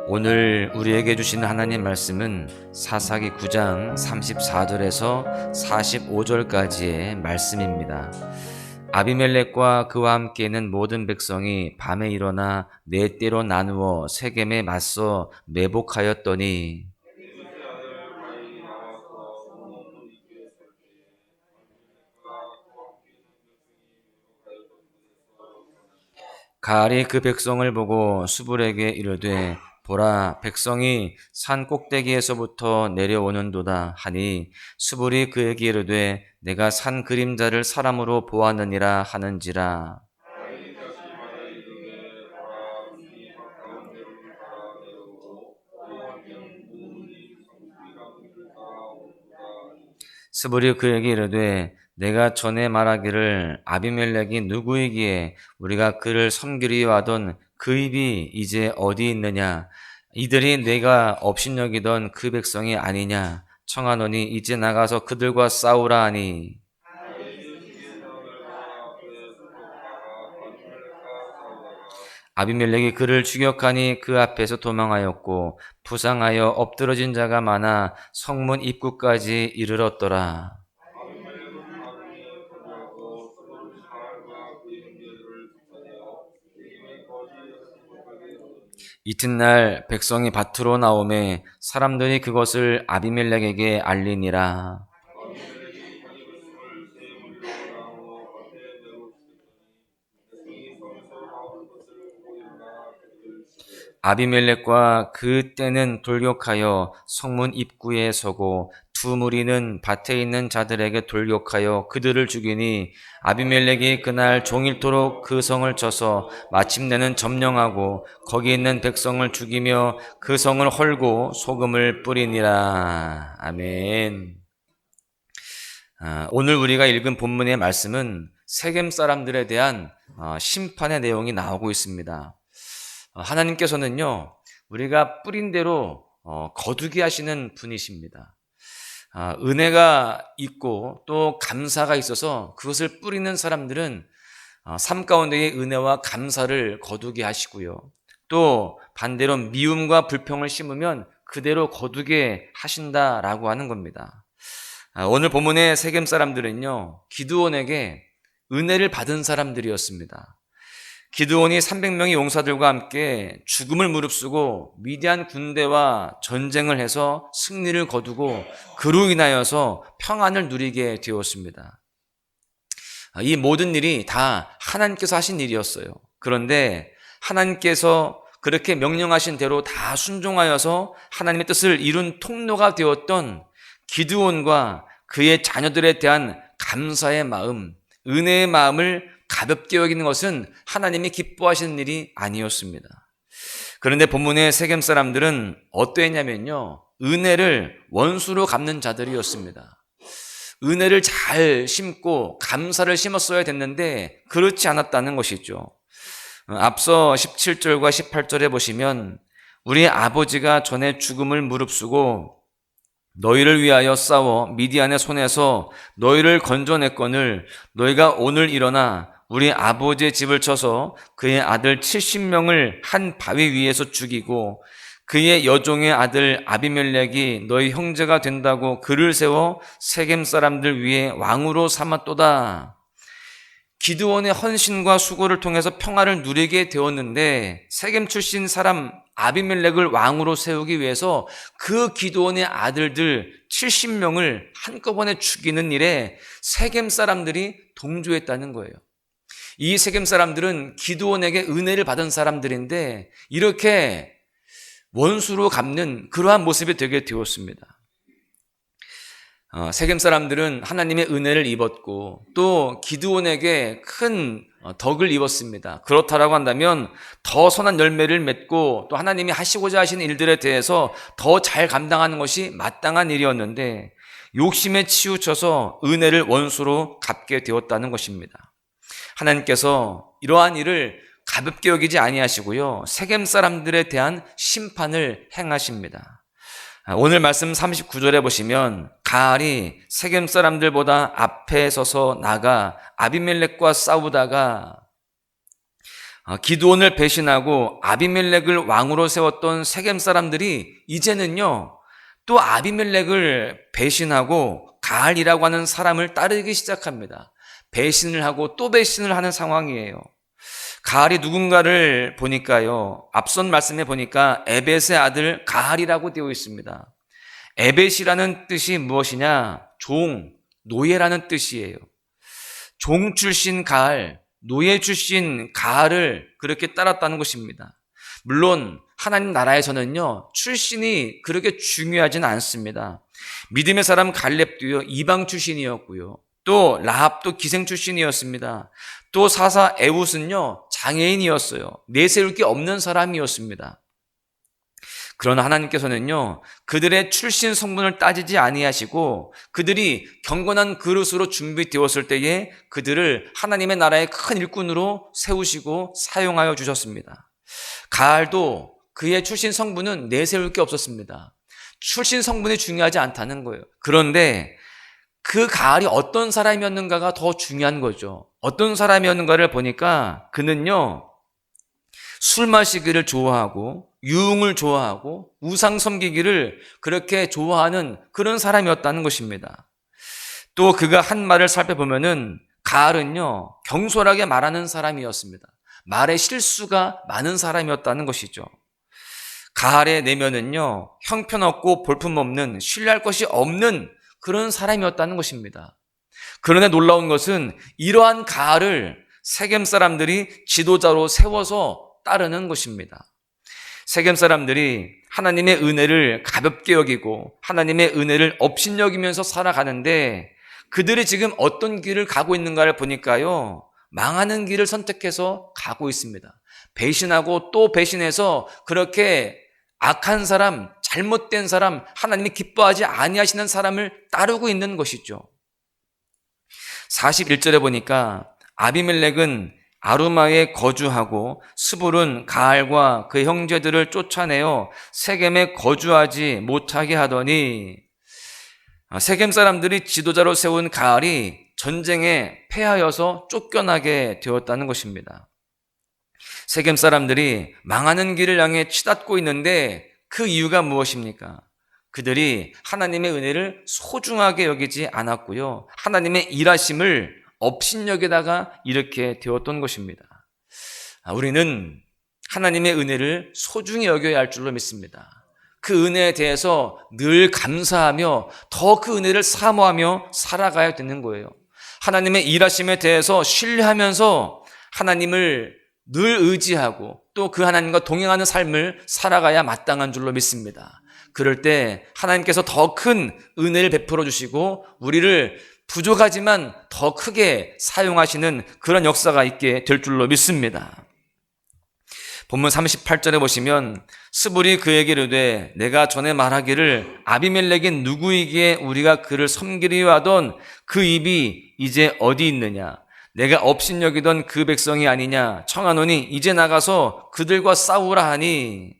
오늘 우리에게 주신 하나님 말씀은 사사기 9장 34절에서 45절까지의 말씀입니다. 아비멜렉과 그와 함께는 모든 백성이 밤에 일어나 네 떼로 나누어 세겜에 맞서 매복하였더니 가알이 그 백성을 보고 수불에게 이르되 보라, 백성이 산 꼭대기에서부터 내려오는도다 하니 수불이 그에게 이르되 내가 산 그림자를 사람으로 보았느니라 하는지라. 스불이 그에게 이르되 내가 전에 말하기를 아비멜렉이 누구이기에 우리가 그를 섬기려 하던 그 입이 이제 어디 있느냐? 이들이 내가 업신여기던 그 백성이 아니냐? 청하노니 이제 나가서 그들과 싸우라 하니 아비멜렉이 그를 추격하니 그 앞에서 도망하였고 부상하여 엎드러진 자가 많아 성문 입구까지 이르렀더라. 이튿날 백성이 밭으로 나오매 사람들이 그것을 아비멜렉에게 알리니라. 아비멜렉과 그 떼는 돌격하여 성문 입구에 서고 두 무리는 밭에 있는 자들에게 돌격하여 그들을 죽이니 아비멜렉이 그날 종일토록 그 성을 쳐서 마침내는 점령하고 거기 있는 백성을 죽이며 그 성을 헐고 소금을 뿌리니라. 아멘. 오늘 우리가 읽은 본문의 말씀은 세겜 사람들에 대한 심판의 내용이 나오고 있습니다. 하나님께서는요, 우리가 뿌린 대로 거두게 하시는 분이십니다. 은혜가 있고 또 감사가 있어서 그것을 뿌리는 사람들은 삶 가운데의 은혜와 감사를 거두게 하시고요. 또 반대로 미움과 불평을 심으면 그대로 거두게 하신다라고 하는 겁니다. 오늘 본문의 세겜 사람들은요, 기드온에게 은혜를 받은 사람들이었습니다. 기드온이 300명의 용사들과 함께 죽음을 무릅쓰고 미디안 군대와 전쟁을 해서 승리를 거두고 그로 인하여서 평안을 누리게 되었습니다. 이 모든 일이 다 하나님께서 하신 일이었어요. 그런데 하나님께서 그렇게 명령하신 대로 다 순종하여서 하나님의 뜻을 이룬 통로가 되었던 기드온과 그의 자녀들에 대한 감사의 마음, 은혜의 마음을 가볍게 여기는 것은 하나님이 기뻐하시는 일이 아니었습니다. 그런데 본문의 세겜 사람들은 어떠했냐면요, 은혜를 원수로 갚는 자들이었습니다. 은혜를 잘 심고 감사를 심었어야 됐는데 그렇지 않았다는 것이죠. 앞서 17절과 18절에 보시면 우리 아버지가 전에 죽음을 무릅쓰고 너희를 위하여 싸워 미디안의 손에서 너희를 건져냈거늘 너희가 오늘 일어나 우리 아버지의 집을 쳐서 그의 아들 70명을 한 바위 위에서 죽이고 그의 여종의 아들 아비멜렉이 너희 형제가 된다고 그를 세워 세겜 사람들 위에 왕으로 삼았도다. 기드온의 헌신과 수고를 통해서 평화를 누리게 되었는데 세겜 출신 사람 아비멜렉을 왕으로 세우기 위해서 그 기드온의 아들들 70명을 한꺼번에 죽이는 일에 세겜 사람들이 동조했다는 거예요. 이 세겜 사람들은 기드온에게 은혜를 받은 사람들인데 이렇게 원수로 갚는 그러한 모습이 되게 되었습니다. 세겜 사람들은 하나님의 은혜를 입었고 또 기드온에게 큰 덕을 입었습니다. 그렇다라고 한다면 더 선한 열매를 맺고 또 하나님이 하시고자 하시는 일들에 대해서 더 잘 감당하는 것이 마땅한 일이었는데 욕심에 치우쳐서 은혜를 원수로 갚게 되었다는 것입니다. 하나님께서 이러한 일을 가볍게 여기지 아니하시고요, 세겜 사람들에 대한 심판을 행하십니다. 오늘 말씀 39절에 보시면 가알이 세겜 사람들보다 앞에 서서 나가 아비멜렉과 싸우다가 기드온을 배신하고 아비멜렉을 왕으로 세웠던 세겜 사람들이 이제는요, 또 아비멜렉을 배신하고 가알이라고 하는 사람을 따르기 시작합니다. 배신을 하고 또 배신을 하는 상황이에요. 가알이 누군가를 보니까요, 앞선 말씀에 보니까 에벳의 아들 가알이라고 되어 있습니다. 에벳이라는 뜻이 무엇이냐? 종, 노예라는 뜻이에요. 종 출신 가알, 노예 출신 가알을 그렇게 따랐다는 것입니다. 물론 하나님 나라에서는요, 출신이 그렇게 중요하진 않습니다. 믿음의 사람 갈렙도요, 이방 출신이었고요. 또 라합도 기생 출신이었습니다. 또 사사 에훗은요, 장애인이었어요. 내세울 게 없는 사람이었습니다. 그러나 하나님께서는요, 그들의 출신 성분을 따지지 아니하시고 그들이 경건한 그릇으로 준비되었을 때에 그들을 하나님의 나라의 큰 일꾼으로 세우시고 사용하여 주셨습니다. 가알도 그의 출신 성분은 내세울 게 없었습니다. 출신 성분이 중요하지 않다는 거예요. 그런데 그 가알이 어떤 사람이었는가가 더 중요한 거죠. 어떤 사람이었는가를 보니까 그는요, 술 마시기를 좋아하고 유흥을 좋아하고 우상 섬기기를 그렇게 좋아하는 그런 사람이었다는 것입니다. 또 그가 한 말을 살펴보면은 가알은요, 경솔하게 말하는 사람이었습니다. 말에 실수가 많은 사람이었다는 것이죠. 가알의 내면은요, 형편없고 볼품없는, 신뢰할 것이 없는 그런 사람이었다는 것입니다. 그런데 놀라운 것은 이러한 가알을 세겜 사람들이 지도자로 세워서 따르는 것입니다. 세겜 사람들이 하나님의 은혜를 가볍게 여기고 하나님의 은혜를 업신여기면서 살아가는데 그들이 지금 어떤 길을 가고 있는가를 보니까요, 망하는 길을 선택해서 가고 있습니다. 배신하고 또 배신해서 그렇게 악한 사람, 잘못된 사람, 하나님이 기뻐하지 아니하시는 사람을 따르고 있는 것이죠. 41절에 보니까 아비멜렉은 아루마에 거주하고 스불은 가알과 그 형제들을 쫓아내어 세겜에 거주하지 못하게 하더니, 세겜 사람들이 지도자로 세운 가알이 전쟁에 패하여서 쫓겨나게 되었다는 것입니다. 세겜 사람들이 망하는 길을 향해 치닫고 있는데 그 이유가 무엇입니까? 그들이 하나님의 은혜를 소중하게 여기지 않았고요, 하나님의 일하심을 업신여기다가 이렇게 되었던 것입니다. 우리는 하나님의 은혜를 소중히 여겨야 할 줄로 믿습니다. 그 은혜에 대해서 늘 감사하며 더 그 은혜를 사모하며 살아가야 되는 거예요. 하나님의 일하심에 대해서 신뢰하면서 하나님을 늘 의지하고 또 그 하나님과 동행하는 삶을 살아가야 마땅한 줄로 믿습니다. 그럴 때 하나님께서 더 큰 은혜를 베풀어 주시고 우리를 부족하지만 더 크게 사용하시는 그런 역사가 있게 될 줄로 믿습니다. 본문 38절에 보시면 스불이 그에게 이르되 내가 전에 말하기를 아비멜렉이 누구이기에 우리가 그를 섬기려 하던 그 입이 이제 어디 있느냐? 내가 업신여기던 그 백성이 아니냐? 청하노니 이제 나가서 그들과 싸우라 하니,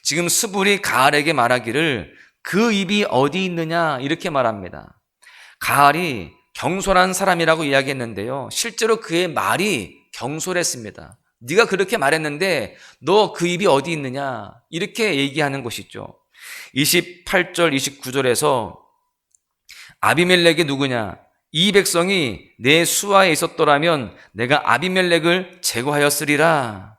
지금 스불이 가알에게 말하기를 그 입이 어디 있느냐 이렇게 말합니다. 가알이 경솔한 사람이라고 이야기했는데요, 실제로 그의 말이 경솔했습니다. 네가 그렇게 말했는데 너 그 입이 어디 있느냐 이렇게 얘기하는 것이죠. 28절 29절에서 아비멜렉이 누구냐? 이 백성이 내 수하에 있었더라면 내가 아비멜렉을 제거하였으리라.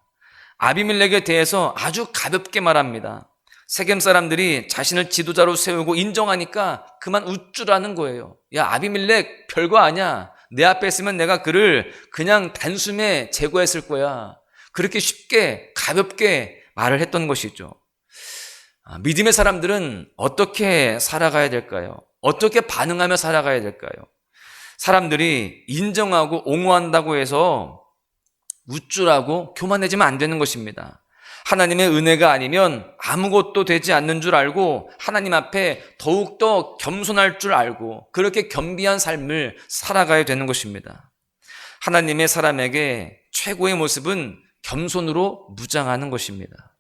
아비멜렉에 대해서 아주 가볍게 말합니다. 세겜 사람들이 자신을 지도자로 세우고 인정하니까 그만 웃주라는 거예요. 야, 아비멜렉 별거 아니야. 내 앞에 있으면 내가 그를 그냥 단숨에 제거했을 거야. 그렇게 쉽게 가볍게 말을 했던 것이죠. 믿음의 사람들은 어떻게 살아가야 될까요? 어떻게 반응하며 살아가야 될까요? 사람들이 인정하고 옹호한다고 해서 웃주라고 교만해지면 안 되는 것입니다. 하나님의 은혜가 아니면 아무것도 되지 않는 줄 알고 하나님 앞에 더욱더 겸손할 줄 알고 그렇게 겸비한 삶을 살아가야 되는 것입니다. 하나님의 사람에게 최고의 모습은 겸손으로 무장하는 것입니다.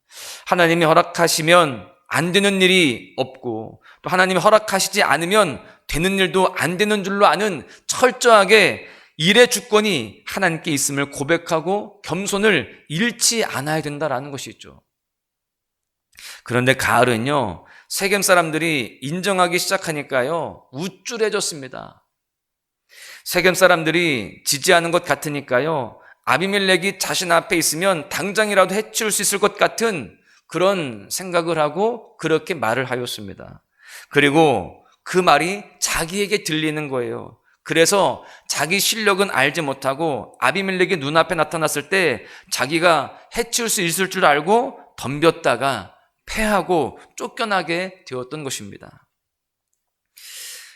하나님이 허락하시면 안 되는 일이 없고 또 하나님이 허락하시지 않으면 되는 일도 안 되는 줄로 아는 철저하게 일의 주권이 하나님께 있음을 고백하고 겸손을 잃지 않아야 된다라는 것이죠. 그런데 가을은요, 세겜 사람들이 인정하기 시작하니까요, 우쭐해졌습니다. 세겜 사람들이 지지하는 것 같으니까요, 아비멜렉이 자신 앞에 있으면 당장이라도 해치울 수 있을 것 같은 그런 생각을 하고 그렇게 말을 하였습니다. 그리고 그 말이 자기에게 들리는 거예요. 그래서 자기 실력은 알지 못하고 아비멜렉이 눈앞에 나타났을 때 자기가 해치울 수 있을 줄 알고 덤볐다가 패하고 쫓겨나게 되었던 것입니다.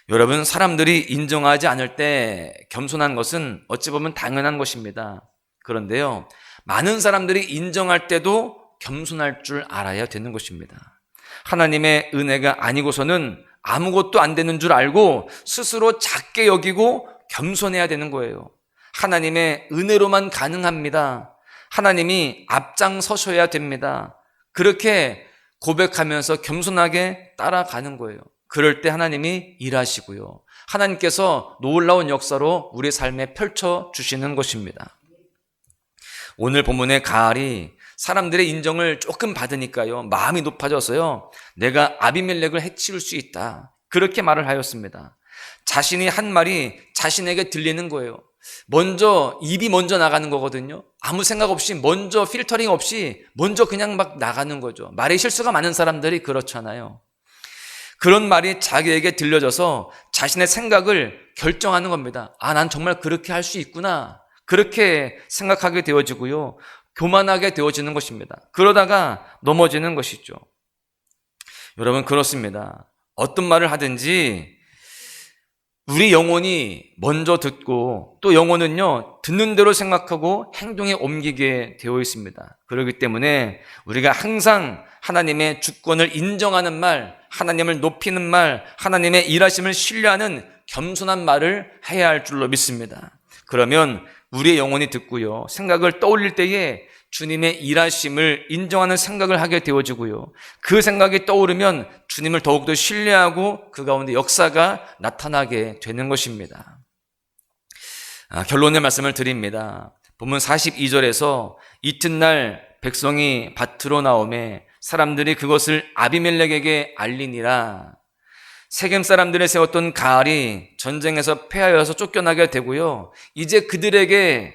여러분, 사람들이 인정하지 않을 때 겸손한 것은 어찌 보면 당연한 것입니다. 그런데요, 많은 사람들이 인정할 때도 겸손할 줄 알아야 되는 것입니다. 하나님의 은혜가 아니고서는 아무것도 안 되는 줄 알고 스스로 작게 여기고 겸손해야 되는 거예요. 하나님의 은혜로만 가능합니다. 하나님이 앞장서셔야 됩니다. 그렇게 고백하면서 겸손하게 따라가는 거예요. 그럴 때 하나님이 일하시고요, 하나님께서 놀라운 역사로 우리 삶에 펼쳐주시는 것입니다. 오늘 본문의 가을이 사람들의 인정을 조금 받으니까요, 마음이 높아져서요, 내가 아비멜렉을 해치울 수 있다, 그렇게 말을 하였습니다. 자신이 한 말이 자신에게 들리는 거예요. 입이 먼저 나가는 거거든요. 아무 생각 없이, 먼저 필터링 없이 먼저 그냥 막 나가는 거죠. 말에 실수가 많은 사람들이 그렇잖아요. 그런 말이 자기에게 들려져서 자신의 생각을 결정하는 겁니다. 난 정말 그렇게 할 수 있구나, 그렇게 생각하게 되어지고요, 교만하게 되어지는 것입니다. 그러다가 넘어지는 것이죠. 여러분, 그렇습니다. 어떤 말을 하든지 우리 영혼이 먼저 듣고, 또 영혼은요, 듣는 대로 생각하고 행동에 옮기게 되어 있습니다. 그렇기 때문에 우리가 항상 하나님의 주권을 인정하는 말, 하나님을 높이는 말, 하나님의 일하심을 신뢰하는 겸손한 말을 해야 할 줄로 믿습니다. 그러면 우리의 영혼이 듣고요, 생각을 떠올릴 때에 주님의 일하심을 인정하는 생각을 하게 되어지고요, 그 생각이 떠오르면 주님을 더욱더 신뢰하고 그 가운데 역사가 나타나게 되는 것입니다. 결론의 말씀을 드립니다. 본문 42절에서 이튿날 백성이 밭으로 나오매 사람들이 그것을 아비멜렉에게 알리니라. 세겜 사람들의 세웠던 가알이 전쟁에서 패하여서 쫓겨나게 되고요, 이제 그들에게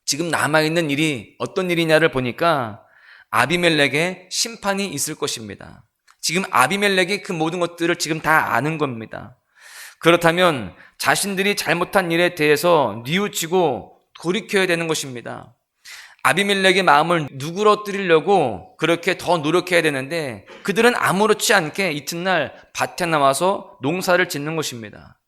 지금 남아있는 일이 어떤 일이냐를 보니까 아비멜렉의 심판이 있을 것입니다. 지금 아비멜렉이 그 모든 것들을 지금 다 아는 겁니다. 그렇다면 자신들이 잘못한 일에 대해서 뉘우치고 돌이켜야 되는 것입니다. 아비멜렉의 마음을 누그러뜨리려고 그렇게 더 노력해야 되는데 그들은 아무렇지 않게 이튿날 밭에 나와서 농사를 짓는 것입니다.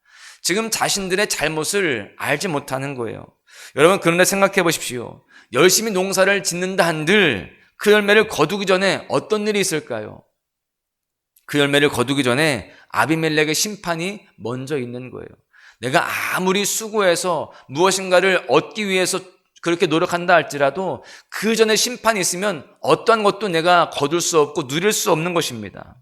지금 자신들의 잘못을 알지 못하는 거예요. 여러분, 그런데 생각해 보십시오. 열심히 농사를 짓는다 한들 그 열매를 거두기 전에 어떤 일이 있을까요? 그 열매를 거두기 전에 아비멜렉의 심판이 먼저 있는 거예요. 내가 아무리 수고해서 무엇인가를 얻기 위해서 그렇게 노력한다 할지라도 그 전에 심판이 있으면 어떠한 것도 내가 거둘 수 없고 누릴 수 없는 것입니다.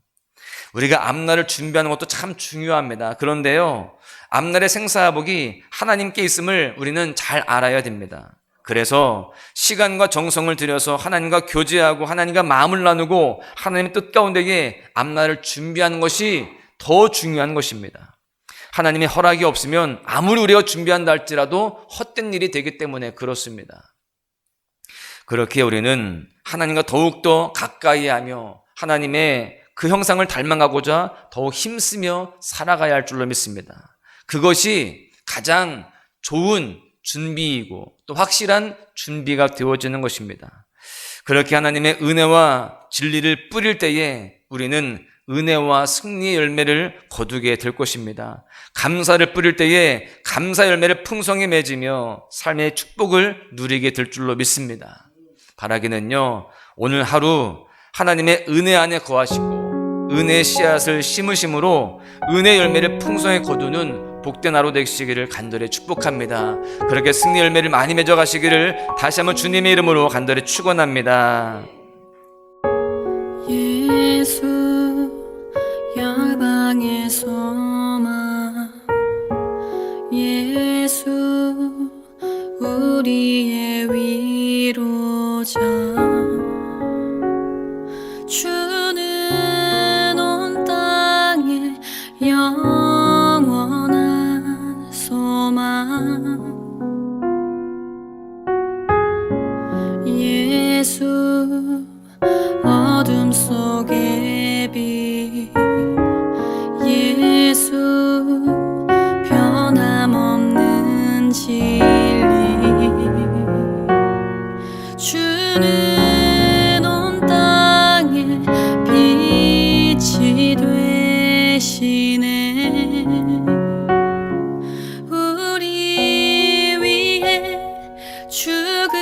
우리가 앞날을 준비하는 것도 참 중요합니다. 그런데요, 앞날의 생사복이 하나님께 있음을 우리는 잘 알아야 됩니다. 그래서 시간과 정성을 들여서 하나님과 교제하고 하나님과 마음을 나누고 하나님의 뜻 가운데에 앞날을 준비하는 것이 더 중요한 것입니다. 하나님의 허락이 없으면 아무리 우리가 준비한다 할지라도 헛된 일이 되기 때문에 그렇습니다. 그렇게 우리는 하나님과 더욱더 가까이 하며 하나님의 그 형상을 닮아가고자 더욱 힘쓰며 살아가야 할 줄로 믿습니다. 그것이 가장 좋은 준비이고 또 확실한 준비가 되어지는 것입니다. 그렇게 하나님의 은혜와 진리를 뿌릴 때에 우리는 은혜와 승리의 열매를 거두게 될 것입니다. 감사를 뿌릴 때에 감사 열매를 풍성히 맺으며 삶의 축복을 누리게 될 줄로 믿습니다. 바라기는요, 오늘 하루 하나님의 은혜 안에 거하시고 은혜의 씨앗을 심으심으로 은혜 열매를 풍성히 거두는 복된 하루 되시기를 간절히 축복합니다. 그렇게 승리 열매를 많이 맺어가시기를 다시 한번 주님의 이름으로 간절히 축원합니다. 예수 야방의 소망, 예수 우리의 위로자. 주는 온 땅에 영원한 소망. 예수 어둠 속의 빛. 예수 변함없는 진리. 주는 온 땅에 빛이 되시네. 우리 위해 죽으시고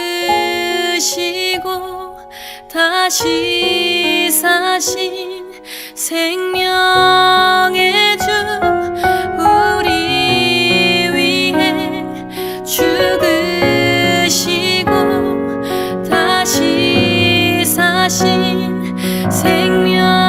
다시 사신 생명의 주. 우리 위해 죽으시고 다시 사신 생명